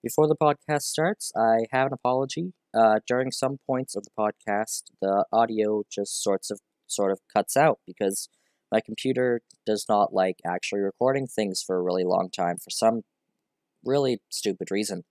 Before the podcast starts, I have an apology. During some points of the podcast, the audio just sort of cuts out because my computer does not like actually recording things for a really long time for some really stupid reason.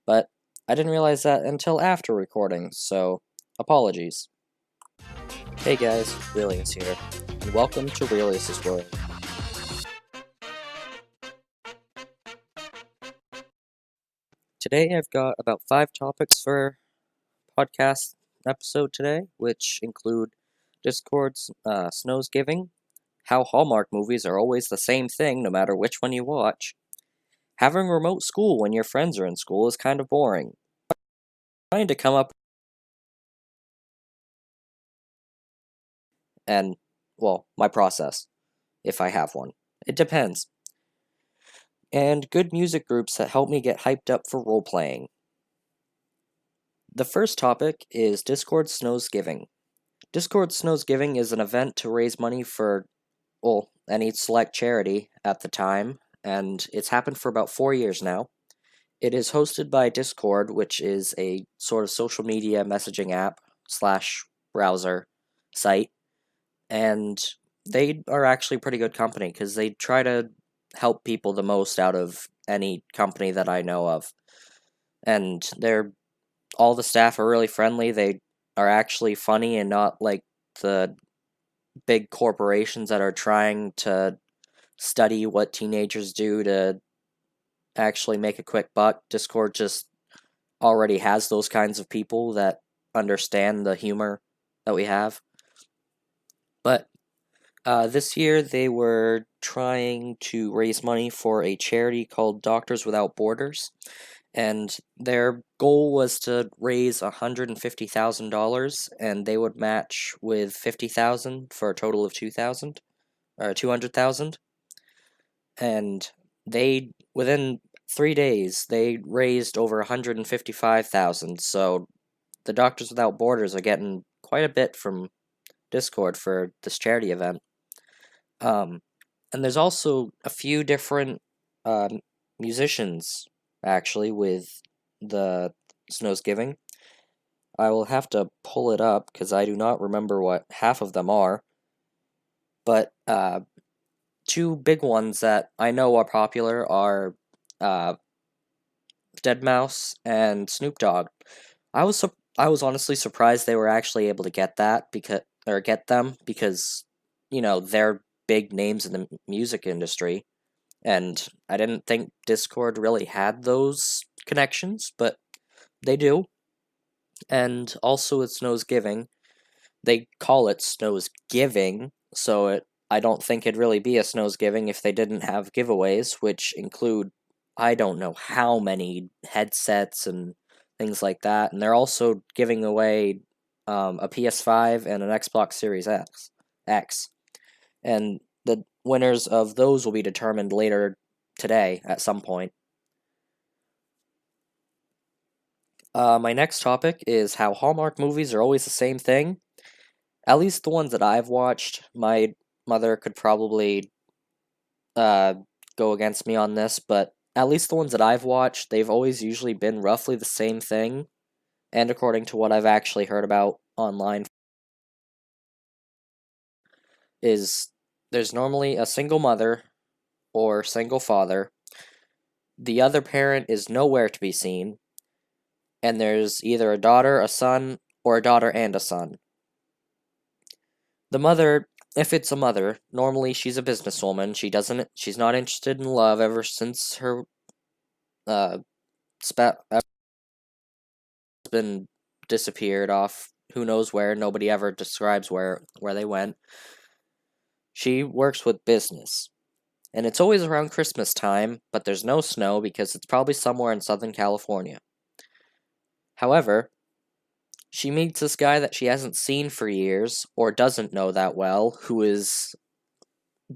But I didn't realize that until after recording, so apologies. Hey guys, Reilious here, and welcome to Reilious' World. Today I've got about 5 topics for podcast episode today, which include Discord's Snowsgiving, how Hallmark movies are always the same thing no matter which one you watch, having remote school when your friends are in school is kind of boring, trying to come up and, well, my process, if I have one. It depends. And good music groups that help me get hyped up for role playing. The first topic is Discord Snowsgiving. Discord Snowsgiving is an event to raise money for any select charity at the time, and it's happened for about 4 years now. It is hosted by Discord, which is a sort of social media messaging app slash browser site, and they are actually pretty good company because they try to help people the most out of any company that I know of. And all the staff are really friendly. They are actually funny and not like the big corporations that are trying to study what teenagers do to actually make a quick buck. Discord just already has those kinds of people that understand the humor that we have. But this year they were trying to raise money for a charity called Doctors Without Borders, and their goal was to raise $150,000, and they would match with 50,000 for a total of 2,000 or 200,000. And they within 3 days they raised over 155,000. So the Doctors Without Borders are getting quite a bit from Discord for this charity event. And there's also a few different musicians actually with the Snowsgiving. I will have to pull it up because I do not remember what half of them are. But two big ones that I know are popular are uh, Deadmau5 and Snoop Dogg. I was honestly surprised they were actually able to get them because they're big names in the music industry, and I didn't think Discord really had those connections, but they do. And also, it's Snowsgiving. They call it Snowsgiving, so I don't think it'd really be a Snowsgiving if they didn't have giveaways, which include I don't know how many headsets and things like that. And they're also giving away a PS5 and an Xbox Series X. And the winners of those will be determined later today at some point. My next topic is how Hallmark movies are always the same thing. At least the ones that I've watched. My mother could probably uh, go against me on this, but at least the ones that I've watched, they've always usually been roughly the same thing. And according to what I've actually heard about online, is there's normally a single mother or single father. The other parent is nowhere to be seen, and there's either a daughter, a son, or a daughter and a son. The mother, if it's a mother, normally she's a businesswoman. She's not interested in love ever since her uh husband disappeared off who knows where. Nobody ever describes where they went. She works with business. And it's always around Christmas time, but there's no snow because it's probably somewhere in Southern California. However, she meets this guy that she hasn't seen for years, or doesn't know that well, who is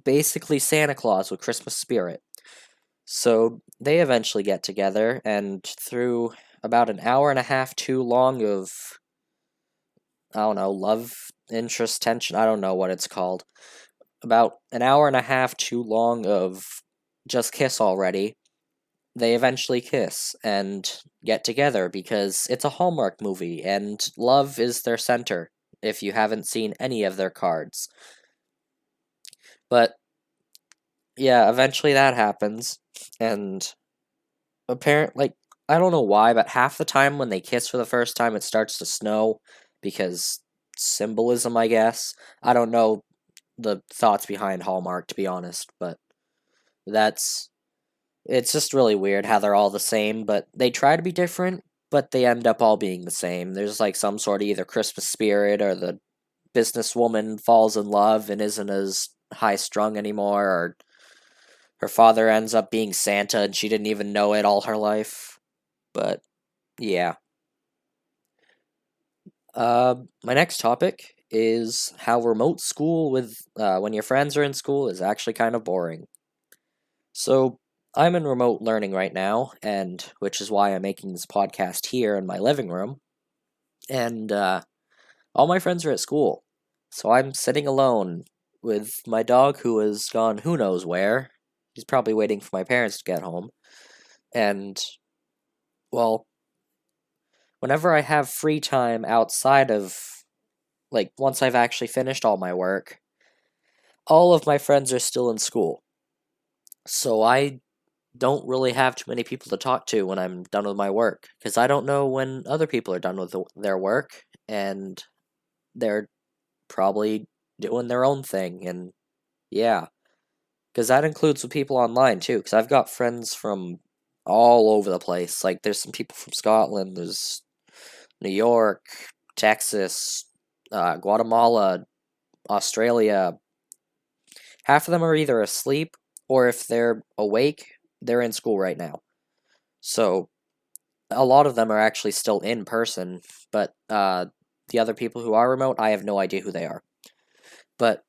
basically Santa Claus with Christmas spirit. So they eventually get together, and through about an hour and a half too long of, I don't know, love, interest, tension, I don't know what it's called. About an hour and a half too long of just kiss already. they eventually kiss and get together because it's a Hallmark movie and love is their center if you haven't seen any of their cards. But yeah, eventually that happens, and like, I don't know why, but half the time when they kiss for the first time, it starts to snow because symbolism, I guess. I don't know the thoughts behind Hallmark, to be honest, but that's it's just really weird how they're all the same, but they try to be different, but they end up all being the same. There's like some sort of either Christmas spirit or the businesswoman falls in love and isn't as high strung anymore, or her father ends up being Santa and she didn't even know it all her life. But yeah. My next topic is how remote school with when your friends are in school is actually kind of boring. So I'm in remote learning right now, and which is why I'm making this podcast here in my living room. And all my friends are at school, so I'm sitting alone with my dog who has gone who knows where. He's probably waiting for my parents to get home. And well, whenever I have free time outside of like once I've actually finished all my work, all of my friends are still in school. So I don't really have too many people to talk to when I'm done with my work because I don't know when other people are done with their work and they're probably doing their own thing. And yeah, because that includes with people online too, because I've got friends from all over the place. Like there's some people from Scotland, there's New York, Texas, Guatemala, Australia. Half of them are either asleep or if they're awake, they're in school right now. So a lot of them are actually still in person, but the other people who are remote, I have no idea who they are. But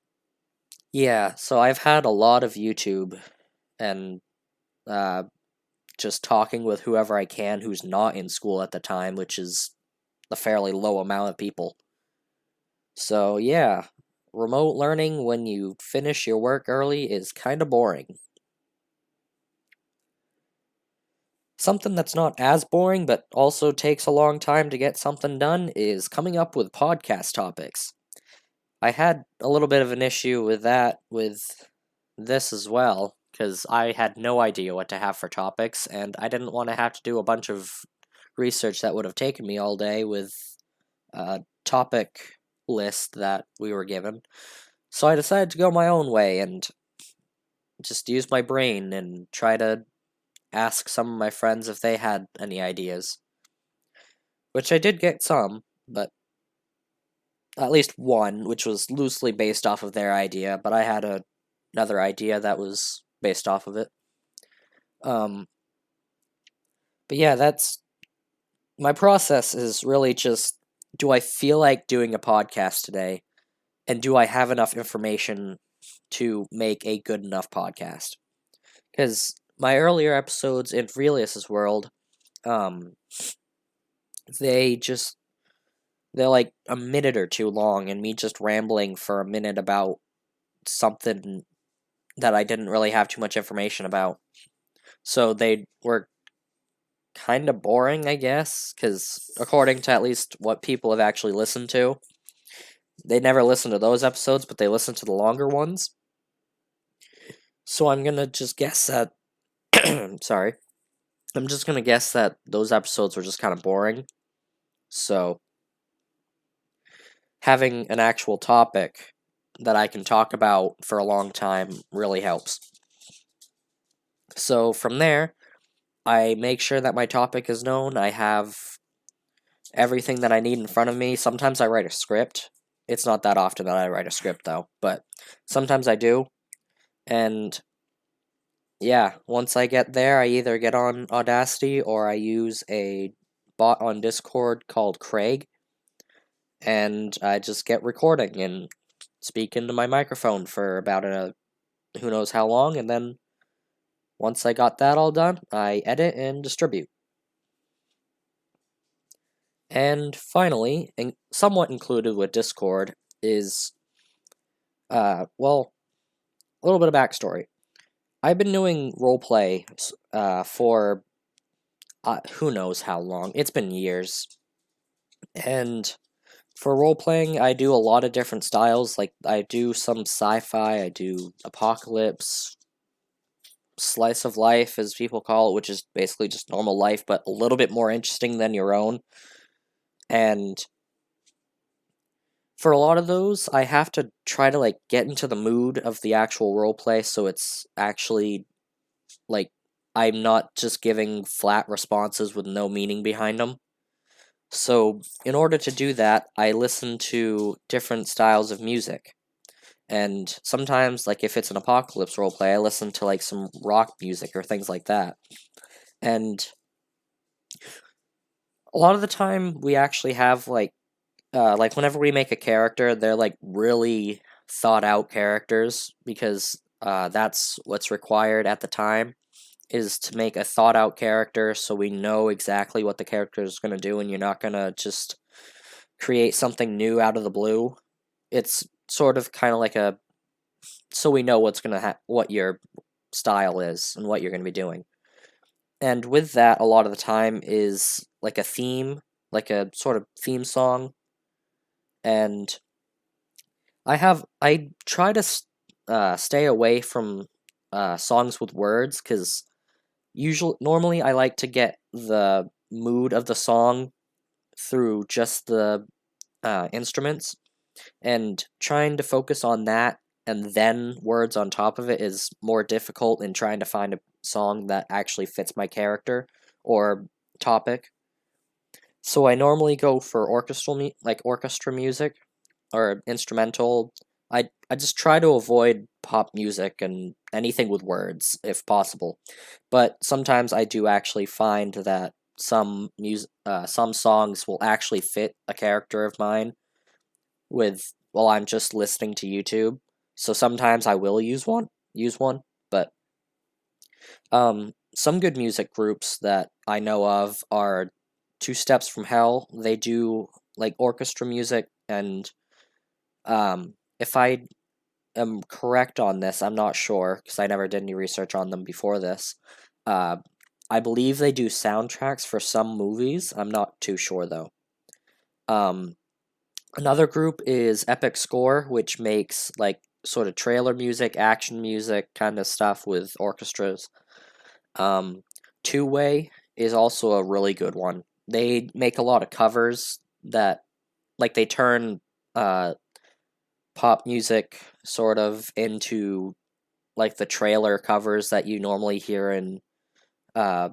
yeah, so I've had a lot of YouTube and uh, just talking with whoever I can who's not in school at the time, which is a fairly low amount of people. So yeah, remote learning when you finish your work early is kind of boring. Something that's not as boring but also takes a long time to get something done is coming up with podcast topics. I had a little bit of an issue with that with this as well, because I had no idea what to have for topics, and I didn't want to have to do a bunch of research that would have taken me all day with a topic list that we were given. So I decided to go my own way and just use my brain and try to ask some of my friends if they had any ideas. Which I did get some, but at least one, which was loosely based off of their idea, but I had another idea that was based off of it. Um, but yeah, that's my process is really just do I feel like doing a podcast today? And do I have enough information to make a good enough podcast? Because my earlier episodes in Reilious' world, um, they just they're like a minute or two long, and me just rambling for a minute about something that I didn't really have too much information about. So they were kind of boring, I guess, because according to at least what people have actually listened to, they never listen to those episodes, but they listen to the longer ones. So I'm gonna just guess that. Sorry. I'm just gonna guess that those episodes were just kind of boring. So having an actual topic that I can talk about for a long time really helps. So from there, I make sure that my topic is known. I have everything that I need in front of me. Sometimes I write a script. It's not that often that I write a script though, but sometimes I do. And yeah, once I get there, I either get on Audacity or I use a bot on Discord called Craig, and I just get recording and speak into my microphone for about a who knows how long, and then once I got that all done, I edit and distribute. And finally, and somewhat included with Discord, is well, a little bit of backstory. I've been doing roleplay for who knows how long. It's been years. And for role playing, I do a lot of different styles. Like, I do some sci fi, I do apocalypse, slice of life, as people call it, which is basically just normal life, but a little bit more interesting than your own. And for a lot of those, I have to try to like get into the mood of the actual role play, so it's actually like I'm not just giving flat responses with no meaning behind them. So, in order to do that, I listen to different styles of music. And sometimes, like if it's an apocalypse roleplay, I listen to like some rock music or things like that. And a lot of the time, we actually have like whenever we make a character, they're like really thought out characters because that's what's required at the time is to make a thought out character so we know exactly what the character is going to do and you're not going to just create something new out of the blue. It's sort of kind of like a so we know what your style is and what you're going to be doing. And with that, a lot of the time is like a theme, like a sort of theme song. And I try to stay away from songs with words because normally I like to get the mood of the song through just the instruments, and trying to focus on that and then words on top of it is more difficult in trying to find a song that actually fits my character or topic. So I normally go for orchestra music or instrumental. I just try to avoid pop music and anything with words if possible. But sometimes I do actually find that some songs will actually fit a character of mine with while I'm just listening to YouTube. So sometimes I will use one, but some good music groups that I know of are Two Steps from Hell. They do like orchestra music, and if I am correct on this, I'm not sure because I never did any research on them before this. Uh, I believe they do soundtracks for some movies. I'm not too sure though. Um, Another group is Epic Score, which makes like sort of trailer music, action music kind of stuff with orchestras. Um, Two Way is also a really good one. They make a lot of covers that like they turn pop music sort of into like the trailer covers that you normally hear in uh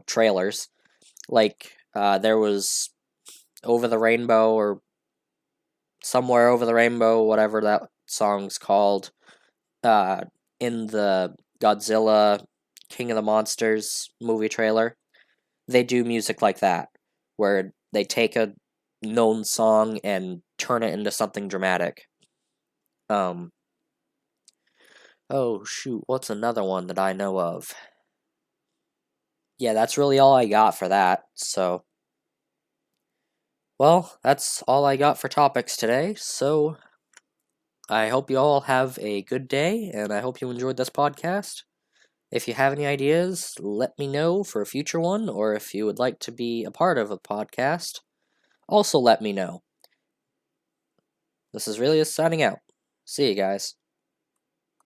trailers. Like there was Over the Rainbow or Somewhere Over the Rainbow, whatever that song's called, uh, in the Godzilla King of the Monsters movie trailer. They do music like that, where they take a known song and turn it into something dramatic. Um, oh shoot, what's another one that I know of? Yeah, that's really all I got for that. So, well, that's all I got for topics today. So, I hope you all have a good day, and I hope you enjoyed this podcast. If you have any ideas, let me know for a future one, or if you would like to be a part of a podcast, also let me know. This is Reilious signing out. See you guys.